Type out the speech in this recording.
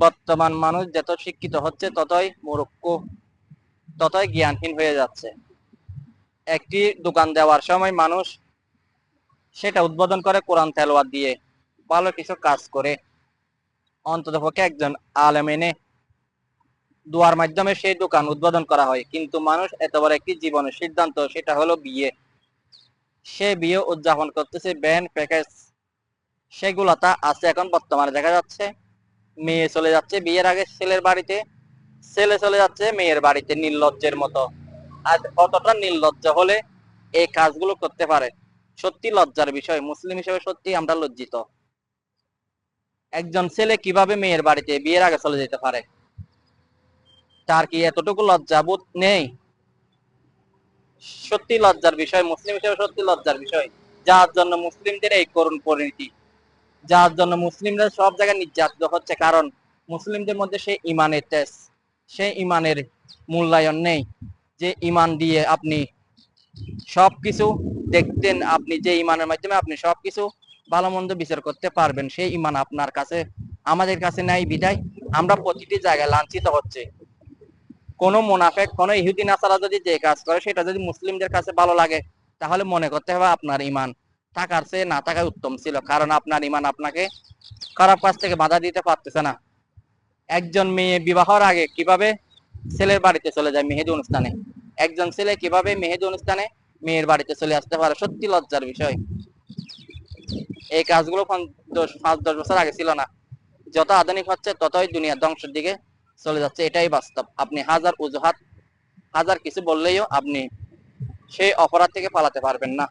বর্তমান মানুষ যত শিক্ষিত হচ্ছে ততই মূর্খ, ততই জ্ঞানহীন হয়ে যাচ্ছে। একটি দোকান দেওয়ার সময় মানুষ সেটা উদ্বোধন করে কোরআন তেলাওয়াত দিয়ে, ভালো কিছু কাজ করে, অন্ততপক্ষে একজন আলেম এনে দোয়ার মাধ্যমে সেই দোকান উদ্বোধন করা হয়। কিন্তু মানুষ এত বড় একটি জীবনের সিদ্ধান্ত, সেটা হলো বিয়ে। সে বিয়ে উদযাপন করতেছে ব্যান্ড প্যাকেজ, সেগুলো আছে এখন বর্তমানে দেখা যাচ্ছে। মেয়ে চলে যাচ্ছে বিয়ের আগে ছেলের বাড়িতে, ছেলে চলে যাচ্ছে মেয়ের বাড়িতে নির্লজ্জের মতো। আর কতটা নির্লজ্জ হলে এই কাজগুলো করতে পারে? সত্যি লজ্জার বিষয়। মুসলিম হিসেবে সত্যি আমরা লজ্জিত। একজন ছেলে কিভাবে মেয়ের বাড়িতে বিয়ের আগে চলে যেতে পারে? তার কি এতটুকু লজ্জাবোধ নেই? সত্যি লজ্জার বিষয়, মুসলিম হিসেবে সত্যি লজ্জার বিষয়। যার জন্য মুসলিমদের এই করুণ পরিণতি, যার জন্য মুসলিমরা সব জায়গায় নির্যাতিত হচ্ছে, কারণ মুসলিমদের মধ্যে সেই ইমানের তেজ, সেই ইমানের মূল্যায়ন নেই। যে ইমান দিয়ে আপনি সবকিছু দেখতেন, আপনি যে ইমানের মাধ্যমে আপনি সবকিছু ভালো মন্দ বিচার করতে পারবেন, সেই ইমান আপনার কাছে, আমাদের কাছে নাই বিদায় আমরা প্রতিটি জায়গায় লাঞ্ছিত হচ্ছে। কোনো মুনাফেক, কোনো ইহুদি নাসারা যদি যে কাজ করে সেটা যদি মুসলিমদের কাছে ভালো লাগে, তাহলে মনে করতে হবে আপনার ইমান থাকার চেয়ে না থাকাই উত্তম ছিল, কারণ আপনার ইমান আপনাকে খারাপ কাজ থেকে বাধা দিতে পারতেছে না। একজন মেয়ে বিবাহের আগে কিভাবে ছেলের বাড়িতে চলে যায় মেহেদি অনুষ্ঠানে, একজন ছেলে কিভাবে মেহেদি অনুষ্ঠানে মেয়ের বাড়িতে চলে আসতে পারে? সত্যি লজ্জার বিষয়। এই কাজগুলো 5-10 বছর আগে ছিল না। যত আধুনিক হচ্ছে ততই দুনিয়া ধ্বংসের দিকে চলে যাচ্ছে, এটাই বাস্তব। আপনি হাজার অজুহাত, হাজার কিছু বললেও আপনি সেই অপরাধ থেকে পালাতে পারবেন না।